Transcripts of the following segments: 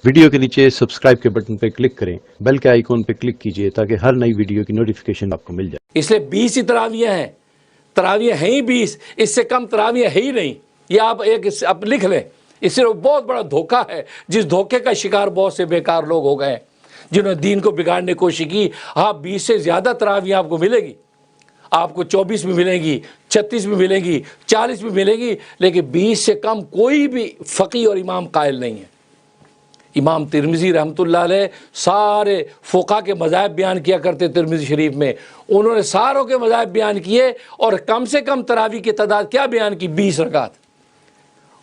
Video کے نیچے subscribe کے بٹن پہ کلک کریں، بیل کے آئیکن پہ کلک کیجئے تاکہ ہر نئی ویڈیو کی نوٹیفیکیشن آپ کو مل جائے۔ اس لیے 20 ہی تراویح ہیں، تراویح ہیں ہی 20، اس سے کم تراویح ہے ہی نہیں۔ یہ آپ لکھ لیں، اس سے بہت بڑا دھوکہ ہے، جس دھوکے کا شکار بہت سے بیکار لوگ ہو گئے ہیں جنہوں نے دین کو بگاڑنے کی کوشش کی۔ ہاں 20 سے زیادہ تراویح آپ کو ملے گی، آپ کو 24 میں ملیں گی، 36 میں ملیں گی، 40 میں ملیں گی، لیکن 20 سے کم کوئی بھی فقیہ اور امام قائل نہیں ہے۔ امام ترمذی رحمۃ اللہ علیہ سارے فقہا کے مذاہب بیان کیا کرتے ترمذی شریف میں، انہوں نے ساروں کے مذاہب بیان کیے اور کم سے کم تراویح کی تعداد کیا بیان کی؟ 20 رکعت۔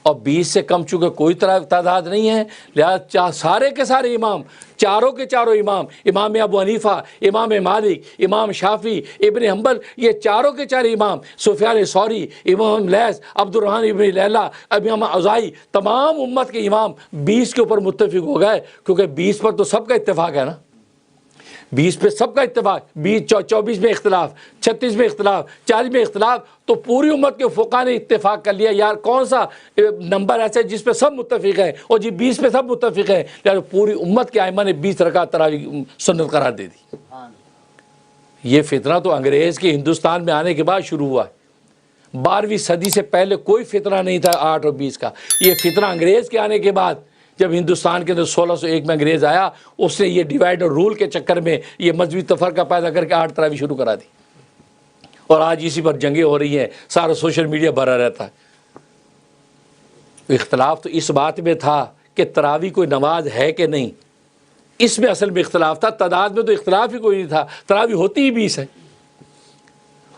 اور 20 سے کم چونکہ کوئی تعداد نہیں ہے، لہذا سارے کے سارے امام، چاروں کے چاروں امام، امام ابو حنیفہ، امام مالک، امام شافعی، ابن حنبل، یہ چاروں کے چارے امام، سفیان ثوری، امام لیث، عبد الرحمن ابن لیلہ، امام اوزاعی، تمام امت کے امام 20 کے اوپر متفق ہو گئے، کیونکہ 20 پر تو سب کا اتفاق ہے نا، 20 پہ سب کا اتفاق، 24 میں اختلاف، 36 میں اختلاف، 40 میں اختلاف، تو پوری امت کے فقہا نے اتفاق کر لیا یار کون سا نمبر ایسا ہے جس پہ سب متفق ہیں، اور جی 20 پہ سب متفق ہیں، لہٰذا پوری امت کے ائمہ نے 20 رکعت تراویح سنت قرار دے دی۔ یہ فتنہ تو انگریز کے ہندوستان میں آنے کے بعد شروع ہوا ہے، 12ویں صدی سے پہلے کوئی فتنہ نہیں تھا 8 اور 20 کا۔ یہ فتنہ انگریز کے آنے کے بعد، جب ہندوستان کے اندر 1601 میں انگریز آیا، اس نے یہ ڈیوائڈ اور رول کے چکر میں یہ مذہبی تفرقہ پیدا کر کے 8 تراویح شروع کرا دی، اور آج اسی پر جنگیں ہو رہی ہیں، سارا سوشل میڈیا بھرا رہتا ہے۔ اختلاف تو اس بات میں تھا کہ تراویح کوئی نماز ہے کہ نہیں، اس میں اصل میں اختلاف تھا، تعداد میں تو اختلاف ہی کوئی نہیں تھا، تراویح ہوتی ہی 20 ہے،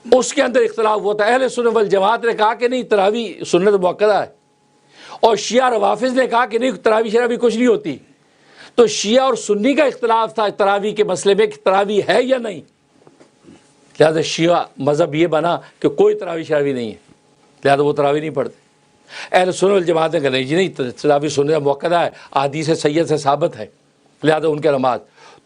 اس کے اندر اختلاف ہوا تھا۔ اہل سنت والجماعت نے کہا کہ نہیں تراویح سنت مؤکدہ ہے، اور شیعہ روافض نے کہا کہ نہیں تراویح شرابی کچھ نہیں ہوتی۔ تو شیعہ اور سنی کا اختلاف تھا تراویح کے مسئلے میں کہ تراویح ہے یا نہیں، لہذا شیعہ مذہب یہ بنا کہ کوئی تراویح شرابی نہیں ہے، لہذا وہ تراویح نہیں پڑھتے۔ اہل سنت والجماعت نے کہا نہیں جی نہیں تراویح سنت مؤکدہ ہے، احادیث سید سے ثابت ہے، لہذا ان کے نماز۔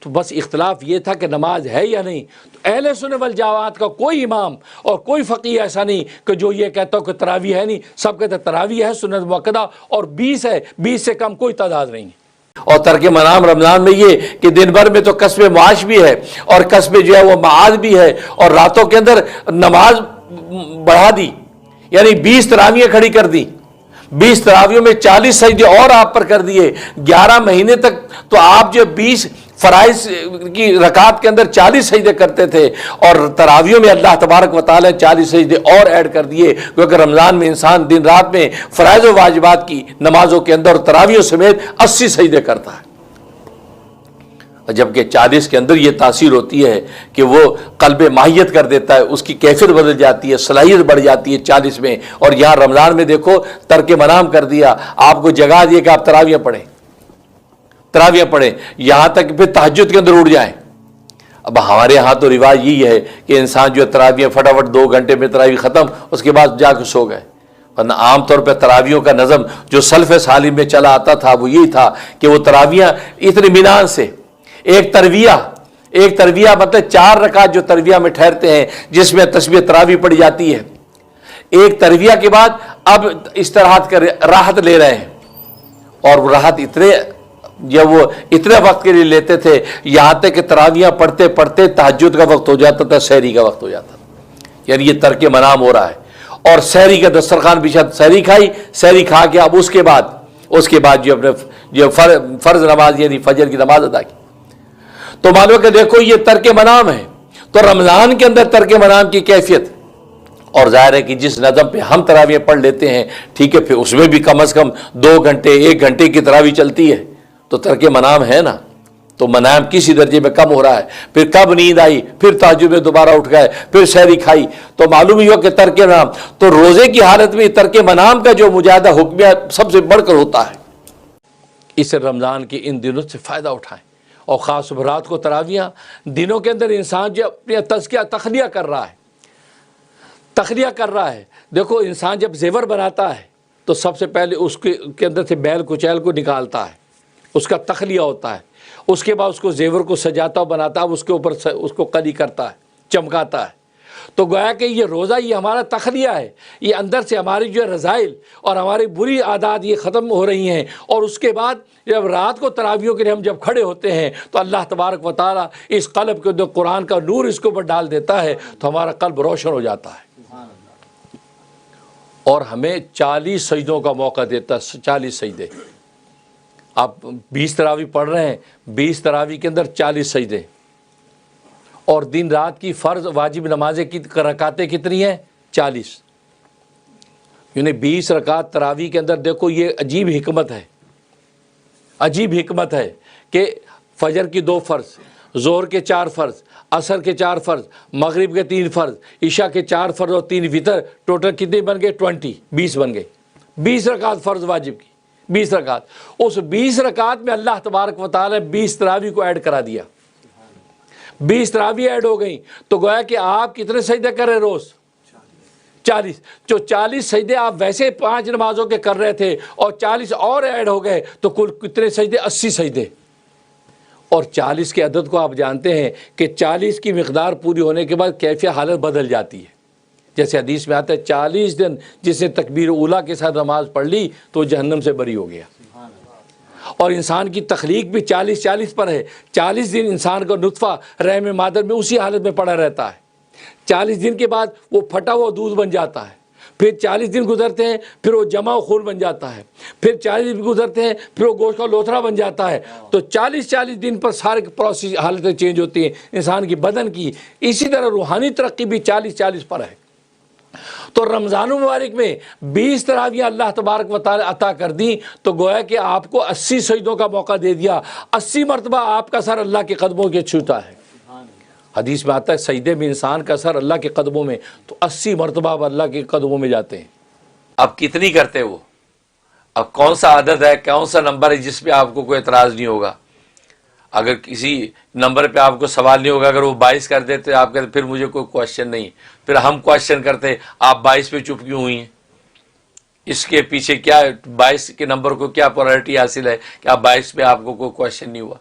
تو بس اختلاف یہ تھا کہ نماز ہے یا نہیں۔ تو اہل سنت والجماعت کا کوئی امام اور کوئی فقیہ ایسا نہیں کہ جو یہ کہتا ہو کہ تراویح ہے نہیں، سب کہتے ہیں تراویح ہے سنت مؤکدہ، اور 20 ہے، 20 سے کم کوئی تعداد نہیں ہے۔ اور ترک منام رمضان میں یہ کہ دن بھر میں تو کسب معاش بھی ہے اور کسب جو ہے وہ معاد بھی ہے، اور راتوں کے اندر نماز بڑھا دی، یعنی 20 تراویح کھڑی کر دی، 20 تراویحوں میں 40 سجدے اور آپ پر کر دیے۔ 11 مہینے تک تو آپ جو 20 فرائض کی رکعت کے اندر 40 سجدے کرتے تھے، اور تراویحوں میں اللہ تبارک و تعالیٰ 40 سجدے اور ایڈ کر دیے، کیونکہ رمضان میں انسان دن رات میں فرائض و واجبات کی نمازوں کے اندر تراویحوں سمیت 80 سجدے کرتا ہے، جبکہ 40 کے اندر یہ تاثیر ہوتی ہے کہ وہ قلب ماہیت کر دیتا ہے، اس کی کیفیت بدل جاتی ہے، صلاحیت بڑھ جاتی ہے 40 میں۔ اور یہاں رمضان میں دیکھو ترک منام کر دیا، آپ کو جگہ دیے کہ آپ تراویح پڑھیں، تراویح پڑھیں، یہاں تک پھر تہجد کے اندر اٹھ جائیں۔ اب ہمارے ہاں تو رواج یہی ہے کہ انسان جو تراویح فٹافٹ 2 گھنٹے میں تراویح ختم، اس کے بعد جا کے سو گئے، ورنہ عام طور پہ تراویحوں کا نظم جو سلف صالح میں چلا آتا تھا وہ یہی تھا کہ وہ تراویح اطمینان سے، ایک ترویہ مطلب 4 رکعت جو ترویہ میں ٹھہرتے ہیں جس میں تسبیح تراویح پڑھی جاتی ہے، ایک ترویہ کے بعد اب استراحت کر راحت لے رہے ہیں، اور وہ راحت اتنے وقت کے لیے لیتے تھے یہاں تک کہ تراویح پڑھتے پڑھتے تہجد کا وقت ہو جاتا تھا، سحری کا وقت ہو جاتا تھا، یعنی یہ ترک منام ہو رہا ہے۔ اور سحری کا دسترخوان بچھا، سحری کھائی، سحری کھا کے اب اس کے بعد جو اپنے جو فرض نماز یعنی فجر کی نماز ادا کی، تو معلوم کہ دیکھو یہ ترک منام ہے۔ تو رمضان کے اندر ترک منام کی کیفیت، اور ظاہر ہے کہ جس نظم پہ ہم تراویح پڑھ لیتے ہیں ٹھیک ہے، پھر اس میں بھی کم از کم 2 گھنٹے 1 گھنٹے کی تراویح چلتی ہے، تو ترک منام ہے نا، تو منام کسی درجے میں کم ہو رہا ہے۔ پھر کب نیند آئی، پھر تہجد میں دوبارہ اٹھ گئے، پھر سحری کھائی، تو معلوم ہی ہو کہ ترک منام۔ تو روزے کی حالت میں ترک منام کا جو مجاہدہ حکمیہ سب سے بڑھ کر ہوتا ہے، اس رمضان کے ان دنوں سے فائدہ اٹھائیں، اور خاص رات کو تراویح دنوں کے اندر انسان جو اپنی تزکیہ تخلیہ کر رہا ہے، دیکھو انسان جب زیور بناتا ہے تو سب سے پہلے اس کے اندر سے بیل کچیل کو نکالتا ہے، اس کا تخلیہ ہوتا ہے، اس کے بعد اس کو زیور کو سجاتا و بناتا ہے، اس کے اوپر اس کو قلی کرتا ہے، چمکاتا ہے، تو گویا کہ یہ روزہ یہ ہمارا تخلیہ ہے، یہ اندر سے ہماری جو رذائل اور ہماری بری عادات یہ ختم ہو رہی ہیں، اور اس کے بعد جب رات کو تراویحوں کے لیے ہم جب کھڑے ہوتے ہیں تو اللہ تبارک و تعالیٰ اس قلب کے جو قرآن کا نور اس کے اوپر ڈال دیتا ہے تو ہمارا قلب روشن ہو جاتا ہے، اور ہمیں 40 سجدوں کا موقع دیتا ہے، 40 سجدے۔ آپ 20 تراویح پڑھ رہے ہیں، 20 تراویح کے اندر 40 سجدے، اور دن رات کی فرض واجب نمازیں کی رکعتیں کتنی ہیں؟ 40، یعنی 20 رکعت تراویح کے اندر۔ دیکھو یہ عجیب حکمت ہے، عجیب حکمت ہے کہ فجر کی 2 فرض، ظہر کے 4 فرض، عصر کے 4 فرض، مغرب کے 3 فرض، عشاء کے 4 فرض اور 3 وتر، ٹوٹل کتنے بن گئے؟ 20 بن گئے۔ 20 رکعت فرض واجب کی، 20 رکعت۔ اس 20 رکعت میں اللہ تبارک و تعالی نے 20 تراویح کو ایڈ کرا دیا، 20 تراویح ایڈ ہو گئیں، تو گویا کہ آپ کتنے سجدے کر رہے روز؟ 40۔ جو 40 سجدے آپ ویسے 5 نمازوں کے کر رہے تھے اور 40 اور ایڈ ہو گئے تو کل کتنے سجدے؟ 80 سجدے۔ اور 40 کے عدد کو آپ جانتے ہیں کہ 40 کی مقدار پوری ہونے کے بعد کیفیت حالت بدل جاتی ہے، جیسے حدیث میں آتا ہے 40 دن جس نے تکبیر اولیٰ کے ساتھ نماز پڑھ لی تو وہ جہنم سے بری ہو گیا۔ اور انسان کی تخلیق بھی 40 پر ہے، 40 دن انسان کا نطفہ رحم مادر میں اسی حالت میں پڑا رہتا ہے، 40 دن کے بعد وہ پھٹا ہوا دودھ بن جاتا ہے، پھر 40 دن گزرتے ہیں پھر وہ جمع خون بن جاتا ہے، پھر 40 دن گزرتے ہیں پھر وہ گوشت کا لوتھڑا بن جاتا ہے۔ تو 40 دن پر سارے پروسیس حالتیں چینج ہوتی ہیں انسان کی بدن کی۔ اسی طرح روحانی ترقی بھی 40 پر ہے۔ تو رمضان المبارک میں 20 تراویح اللہ تبارک و تعالی عطا کر دیں تو گویا کہ آپ کو 80 سجدوں کا موقع دے دیا، 80 مرتبہ آپ کا سر اللہ کے قدموں کے چھوتا ہے۔ حدیث میں آتا ہے سجدے میں انسان کا سر اللہ کے قدموں میں، تو 80 مرتبہ آپ اللہ کے قدموں میں جاتے ہیں۔ اب کتنی کرتے وہ؟ اب کون سا عدد ہے، کون سا نمبر ہے جس پہ آپ کو کوئی اعتراض نہیں ہوگا؟ اگر کسی نمبر پہ آپ کو سوال نہیں ہوگا، اگر وہ 22 کر دیتے آپ کہتے پھر مجھے کوئی کوشچن نہیں، پھر ہم کوشچن کرتے آپ 22 پہ چپ کیوں ہوئی ہیں؟ اس کے پیچھے کیا 22 کے نمبر کو کیا پرائرٹی حاصل ہے کہ آپ 22 پہ آپ کو کوئی کوشچن نہیں ہوا؟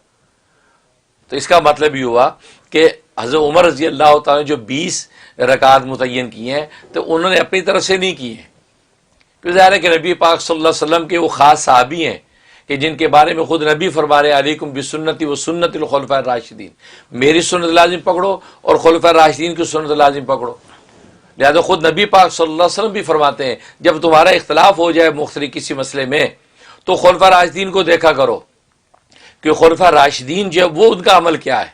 تو اس کا مطلب یہ ہوا کہ حضرت عمر رضی اللہ تعالیٰ نے جو 20 رکعات متعین کی ہیں تو انہوں نے اپنی طرف سے نہیں کی ہیں، کیونکہ ظاہر ہے کہ نبی پاک صلی اللہ علیہ وسلم کے وہ خاص صحابی ہیں کہ جن کے بارے میں خود نبی فرما رہے علیکم بسنتی و سنت الخلفاء الراشدین، میری سنت لازم پکڑو اور خلفاء راشدین کی سنت لازم پکڑو۔ لہذا خود نبی پاک صلی اللہ علیہ وسلم بھی فرماتے ہیں جب تمہارا اختلاف ہو جائے مختلف کسی مسئلے میں تو خلفاء راشدین کو دیکھا کرو کہ خلفاء راشدین جو وہ ان کا عمل کیا ہے،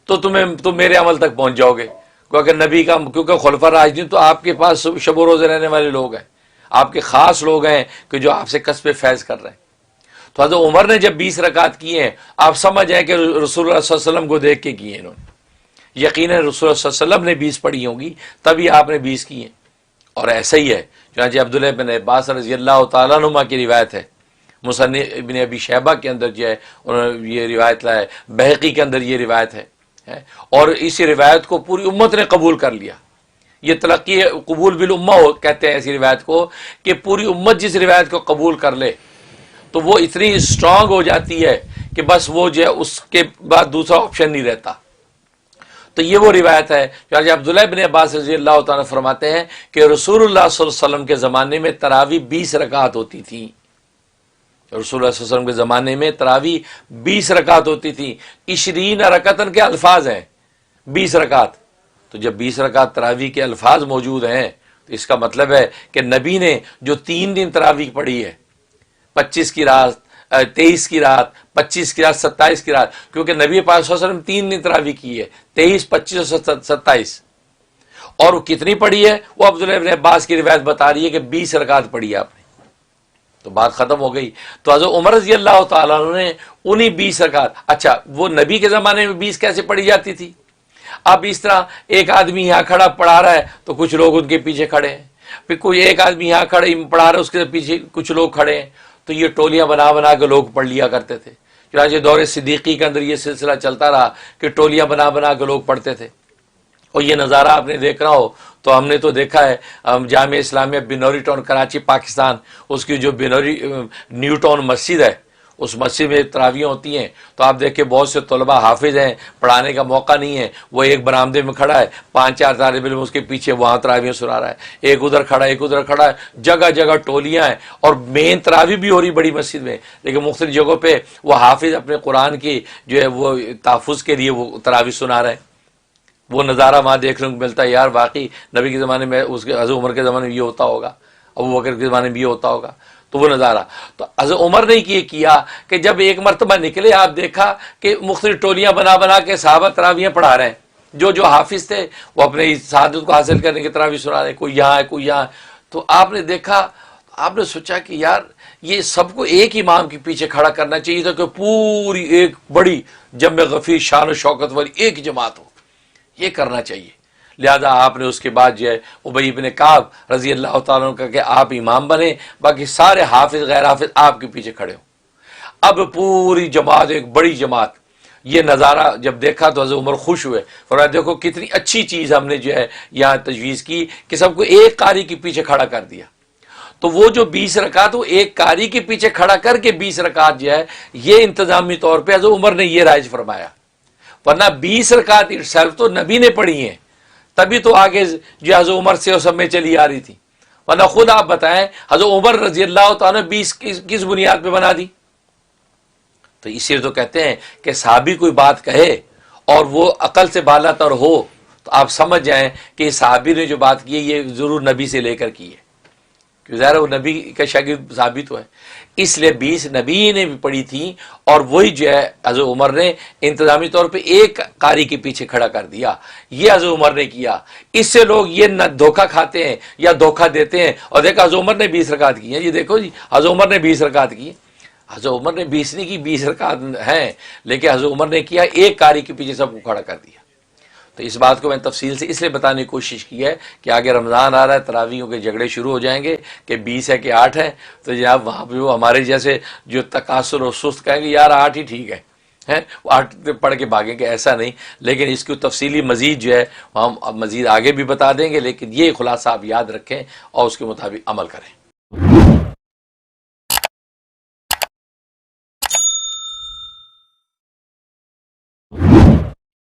تو تم میرے عمل تک پہنچ جاؤ گے، کیونکہ نبی کا، کیونکہ خلفاء راشدین تو آپ کے پاس شب و روز رہنے والے لوگ ہیں، آپ کے خاص لوگ ہیں کہ جو آپ سے کسب فیض کر رہے ہیں۔ تو حضرت عمر نے جب 20 رکعت کی ہیں، آپ سمجھ جائیں کہ رسول اللہ صلی اللہ علیہ وسلم کو دیکھ کے کی ہیں انہوں نے، یقیناً رسول اللہ صلی اللہ علیہ وسلم نے 20 پڑھی ہوں گی تبھی آپ نے 20 کی ہیں۔ اور ایسا ہی ہے چنانچہ عبداللہ بن عباس رضی اللہ تعالیٰ عنہ کی روایت ہے، مصنف ابن ابی شیبہ کے اندر جو ہے انہوں نے یہ روایت لایا ہے، بہقی کے اندر یہ روایت ہے، اور اس روایت کو پوری امت نے قبول کر لیا۔ یہ تلقی قبول بالامہ کہتے ہیں ایسی روایت کو، کہ پوری امت جس روایت کو قبول کر لے تو وہ اتنی اسٹرانگ ہو جاتی ہے کہ بس وہ جو ہے اس کے بعد دوسرا آپشن نہیں رہتا۔ تو یہ وہ روایت ہے جو عبداللہ بن عباس رضی اللہ تعالیٰ فرماتے ہیں کہ رسول اللہ صلی اللہ علیہ وسلم کے زمانے میں تراویح 20 رکعت ہوتی تھی۔ رسول اللہ صلی اللہ علیہ وسلم کے زمانے میں تراویح 20 رکعت ہوتی تھی۔ 20 رکعتن کے الفاظ ہیں، 20 رکعت۔ تو جب 20 رکعت تراویح کے الفاظ موجود ہیں تو اس کا مطلب ہے کہ نبی نے جو 3 دن تراویح پڑھی ہے، 25 کی رات، 23 کی رات، 25 کی رات، 27 کی رات، کیونکہ نبی پاک صلی اللہ علیہ وسلم 3 دن تراویح کی ہے، 23، 25 اور 27۔ اور وہ کتنی پڑھی ہے؟ وہ عبداللہ بن عباس کی روایت بتا رہی ہے کہ 20 رکعت پڑھی ہے آپ نے۔ تو بات ختم ہو گئی۔ تو حضرت عمر رضی اللہ تعالیٰ عنہ نے انہی 20 رکعت، اچھا وہ نبی کے زمانے میں 20 کیسے پڑھی جاتی تھی؟ اب اس طرح ایک آدمی یہاں کھڑا پڑھا رہا ہے تو کچھ لوگ ان کے پیچھے کھڑے ہیں، پھر کوئی ایک آدمی یہاں کھڑے پڑھا رہا ہے اس کے پیچھے کچھ لوگ کھڑے ہیں، تو یہ ٹولیاں بنا بنا کے لوگ پڑھ لیا کرتے تھے۔ چنانچہ دور صدیقی کے اندر یہ سلسلہ چلتا رہا کہ ٹولیاں بنا بنا کے لوگ پڑھتے تھے۔ اور یہ نظارہ آپ نے دیکھنا ہو تو ہم نے تو دیکھا ہے جامع اسلامیہ بنوری ٹاؤن کراچی پاکستان، اس کی جو بنوری نیو ٹاؤن مسجد ہے اس مسجد میں تراویحیں ہوتی ہیں تو آپ دیکھیں بہت سے طلباء حافظ ہیں، پڑھانے کا موقع نہیں ہے، وہ ایک برآمدے میں کھڑا ہے، 5-4 طالب علم اس کے پیچھے وہاں تراویح سنا رہا ہے، ایک ادھر کھڑا ہے، ایک ادھر کھڑا ہے، جگہ جگہ ٹولیاں ہیں، اور مین تراویح بھی ہو رہی بڑی مسجد میں، لیکن مختلف جگہوں پہ وہ حافظ اپنے قرآن کی جو ہے وہ تحفظ کے لیے وہ تراویح سنا رہے ہیں۔ وہ نظارہ وہاں دیکھنے کو ملتا ہے، یار واقعی نبی کے زمانے میں، اس کے حضرت عمر کے زمانے میں یہ ہوتا ہوگا، ابوبکر کے زمانے میں یہ ہوتا ہوگا، تو وہ نظارہ۔ تو حضرت عمر نے یہ کیا کہ جب ایک مرتبہ نکلے، آپ دیکھا کہ مختلف ٹولیاں بنا بنا کے صحابہ تراویحیں پڑھا رہے ہیں، جو حافظ تھے وہ اپنے سعادت کو حاصل کرنے کی تراویح سنا رہے ہیں، کوئی یہاں ہے کوئی یہاں ہے۔ تو آپ نے دیکھا، آپ نے سوچا کہ یار یہ سب کو ایک امام کے پیچھے کھڑا کرنا چاہیے تھا کہ پوری ایک بڑی جمع غفیر شان و شوکت والی ایک جماعت ہو، یہ کرنا چاہیے۔ لہذا آپ نے اس کے بعد جو ہے ابی بن کعب رضی اللہ تعالیٰ عنہ کا کہ آپ امام بنے، باقی سارے حافظ غیر حافظ آپ کے پیچھے کھڑے ہوں۔ اب پوری جماعت، ایک بڑی جماعت، یہ نظارہ جب دیکھا تو حضرت عمر خوش ہوئے، فرمایا دیکھو کتنی اچھی چیز ہم نے جو ہے یہاں تجویز کی کہ سب کو ایک قاری کے پیچھے کھڑا کر دیا۔ تو وہ جو 20 رکعت وہ ایک قاری کے پیچھے کھڑا کر کے 20 رکعت جو ہے یہ انتظامی طور پہ حضرت عمر نے یہ رائج فرمایا، ورنہ 20 رکعت اٹسیلف تو نبی نے پڑھی ہیں، تبھی تو آگے جو حضرت عمر سے اس میں چلی آ رہی تھی، ورنہ خود آپ بتائیں حضرت عمر رضی اللہ تعالیٰ نے 20 کس بنیاد پہ بنا دی؟ تو اسی لیے تو کہتے ہیں کہ صحابی کوئی بات کہے اور وہ عقل سے بالا تر ہو تو آپ سمجھ جائیں کہ صحابی نے جو بات کی ہے یہ ضرور نبی سے لے کر کی ہے، کیونکہ ظاہر وہ نبی کا شاگرد صحابی تو ہے، اس لیے 20 نبی نے بھی پڑھی تھی، اور وہی جو ہے حضرت عمر نے انتظامی طور پہ ایک قاری کے پیچھے کھڑا کر دیا، یہ حضرت عمر نے کیا۔ اس سے لوگ یہ نہ دھوکہ کھاتے ہیں یا دھوکہ دیتے ہیں اور دیکھا حضرت عمر نے 20 رکعت کی ہیں، یہ دیکھو جی حضرت عمر نے 20 رکعت کی، حضرت عمر نے 20 نہیں کی، 20 رکعت ہیں، لیکن حضرت عمر نے کیا ایک قاری کے پیچھے سب کو کھڑا کر دیا۔ تو اس بات کو میں تفصیل سے اس لیے بتانے کی کوشش کی ہے کہ آگے رمضان آ رہا ہے، تراویحوں کے جھگڑے شروع ہو جائیں گے کہ 20 ہے کہ 8 ہے، تو جناب وہاں پہ وہ ہمارے جیسے جو تقاصر اور سست کہیں گے یار 8 ہی ٹھیک ہے، وہ 8 پڑھ کے بھاگیں گے، ایسا نہیں۔ لیکن اس کی تفصیلی مزید جو ہے ہم مزید آگے بھی بتا دیں گے، لیکن یہ خلاصہ آپ یاد رکھیں اور اس کے مطابق عمل کریں۔